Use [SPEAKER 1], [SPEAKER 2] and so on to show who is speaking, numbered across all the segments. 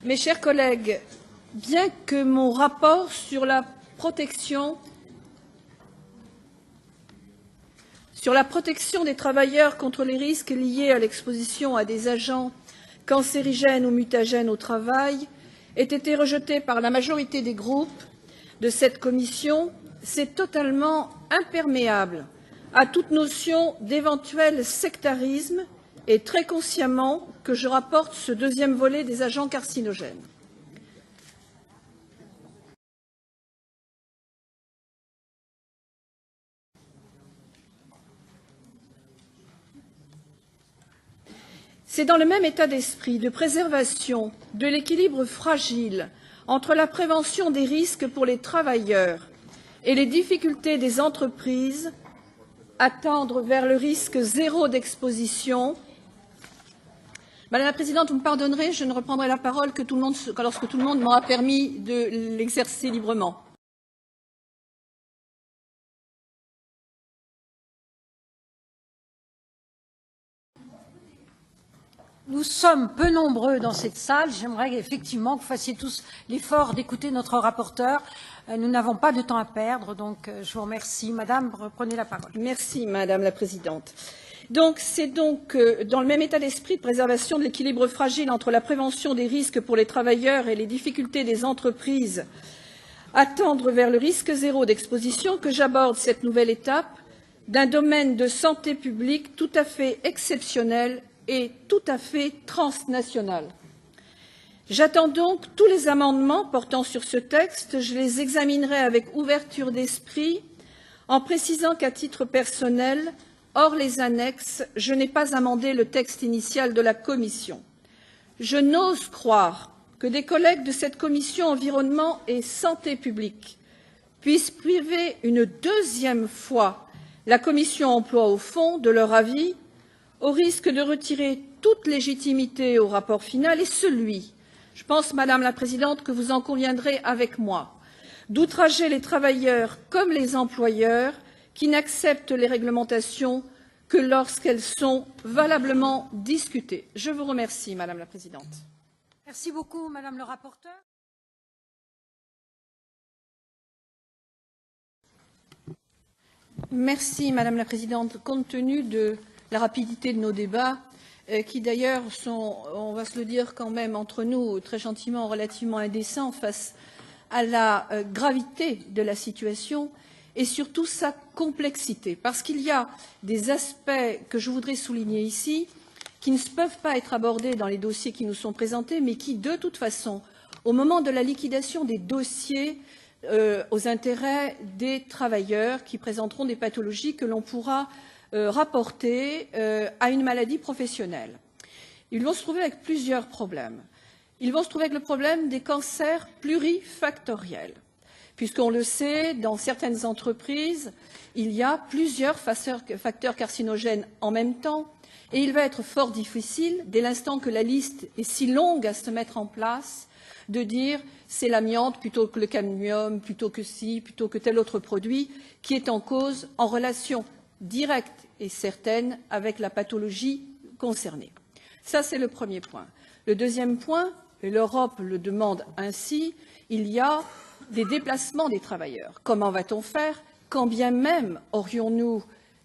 [SPEAKER 1] Mes chers collègues, bien que mon rapport sur la protection des travailleurs contre les risques liés à l'exposition à des agents cancérigènes ou mutagènes au travail ait été rejeté par la majorité des groupes de cette commission, c'est totalement imperméable à toute notion d'éventuel sectarisme et très consciemment que je rapporte ce deuxième volet des agents carcinogènes. C'est dans le même état d'esprit de préservation de l'équilibre fragile entre la prévention des risques pour les travailleurs et les difficultés des entreprises à tendre vers le risque zéro d'exposition. Madame la Présidente, vous me pardonnerez, je ne reprendrai la parole que lorsque tout le monde m'aura permis de l'exercer librement.
[SPEAKER 2] Nous sommes peu nombreux dans cette salle. J'aimerais effectivement que vous fassiez tous l'effort d'écouter notre rapporteur. Nous n'avons pas de temps à perdre, donc je vous remercie. Madame, reprenez la parole.
[SPEAKER 1] Merci, Madame la Présidente. C'est donc dans le même état d'esprit de préservation de l'équilibre fragile entre la prévention des risques pour les travailleurs et les difficultés des entreprises à tendre vers le risque zéro d'exposition que j'aborde cette nouvelle étape d'un domaine de santé publique tout à fait exceptionnel et tout à fait transnational. J'attends donc tous les amendements portant sur ce texte. Je les examinerai avec ouverture d'esprit, en précisant qu'à titre personnel, hors les annexes, je n'ai pas amendé le texte initial de la Commission. Je n'ose croire que des collègues de cette Commission environnement et santé publique puissent priver une deuxième fois la Commission emploi au fond de leur avis, au risque de retirer toute légitimité au rapport final et celui, je pense, Madame la Présidente, que vous en conviendrez avec moi, d'outrager les travailleurs comme les employeurs qui n'acceptent les réglementations que lorsqu'elles sont valablement discutées. Je vous remercie, Madame la Présidente.
[SPEAKER 2] Merci beaucoup, Madame le rapporteur.
[SPEAKER 1] Merci, Madame la Présidente. Compte tenu de la rapidité de nos débats, qui d'ailleurs sont, on va se le dire quand même entre nous, très gentiment, relativement indécents face à la gravité de la situation et surtout sa complexité. Parce qu'il y a des aspects que je voudrais souligner ici qui ne peuvent pas être abordés dans les dossiers qui nous sont présentés, mais qui, de toute façon, au moment de la liquidation des dossiers aux intérêts des travailleurs qui présenteront des pathologies que l'on pourra rapportés à une maladie professionnelle. Ils vont se trouver avec plusieurs problèmes. Ils vont se trouver avec le problème des cancers plurifactoriels, puisqu'on le sait, dans certaines entreprises, il y a plusieurs facteurs carcinogènes en même temps, et il va être fort difficile, dès l'instant que la liste est si longue à se mettre en place, de dire c'est l'amiante plutôt que le cadmium, plutôt que ci, plutôt que tel autre produit qui est en cause en relation directe et certaine avec la pathologie concernée. Ça, c'est le premier point. Le deuxième point, et l'Europe le demande ainsi, il y a des déplacements des travailleurs. Comment va-t-on faire quand bien même aurions-nous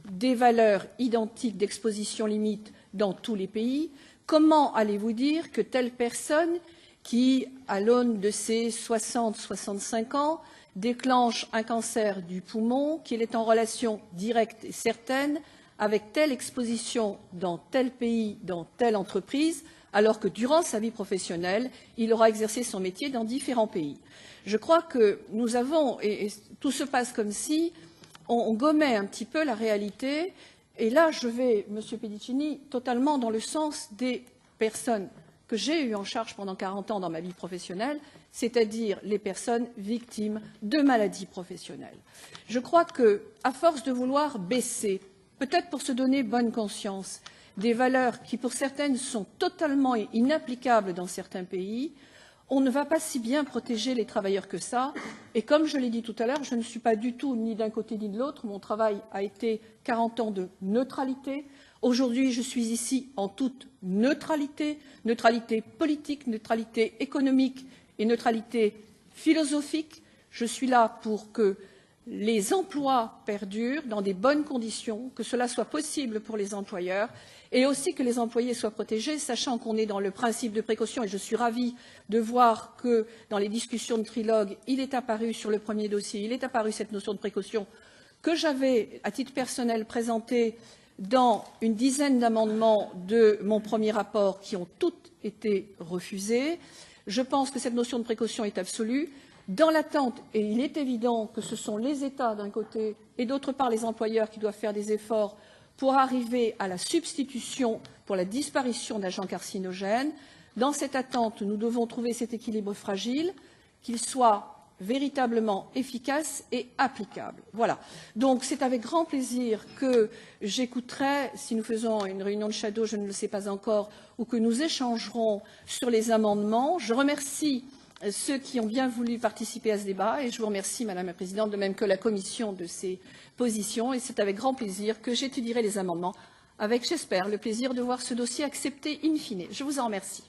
[SPEAKER 1] des valeurs identiques d'exposition limite dans tous les pays? Comment allez-vous dire que telle personne qui, à l'aune de ses 60-65 ans, déclenche un cancer du poumon, qu'il est en relation directe et certaine avec telle exposition dans tel pays, dans telle entreprise, alors que durant sa vie professionnelle, il aura exercé son métier dans différents pays. Je crois que nous avons, et tout se passe comme si on gommait un petit peu la réalité, et là je vais, Monsieur Pedicini, totalement dans le sens des personnes que j'ai eues en charge pendant 40 ans dans ma vie professionnelle, c'est-à-dire les personnes victimes de maladies professionnelles. Je crois qu'à force de vouloir baisser, peut-être pour se donner bonne conscience, des valeurs qui, pour certaines, sont totalement inapplicables dans certains pays, on ne va pas si bien protéger les travailleurs que ça. Et comme je l'ai dit tout à l'heure, je ne suis pas du tout ni d'un côté ni de l'autre. Mon travail a été 40 ans de neutralité Aujourd'hui, je suis ici en toute neutralité, neutralité politique, neutralité économique et neutralité philosophique. Je suis là pour que les emplois perdurent dans des bonnes conditions, que cela soit possible pour les employeurs et aussi que les employés soient protégés, sachant qu'on est dans le principe de précaution. Et je suis ravie de voir que dans les discussions de trilogue, il est apparu sur le premier dossier, il est apparu cette notion de précaution que j'avais, à titre personnel, présentée dans une dizaine d'amendements de mon premier rapport qui ont toutes été refusés. Je pense que cette notion de précaution est absolue. Dans l'attente, et il est évident que ce sont les États d'un côté et d'autre part les employeurs qui doivent faire des efforts pour arriver à la substitution, pour la disparition d'agents carcinogènes. Dans cette attente, nous devons trouver cet équilibre fragile, qu'il soit véritablement efficace et applicable. Voilà. Donc c'est avec grand plaisir que j'écouterai, si nous faisons une réunion de shadow, je ne le sais pas encore, ou que nous échangerons sur les amendements. Je remercie ceux qui ont bien voulu participer à ce débat et je vous remercie, Madame la Présidente, de même que la Commission de ses positions. Et c'est avec grand plaisir que j'étudierai les amendements, avec, j'espère, le plaisir de voir ce dossier accepté in fine. Je vous en remercie.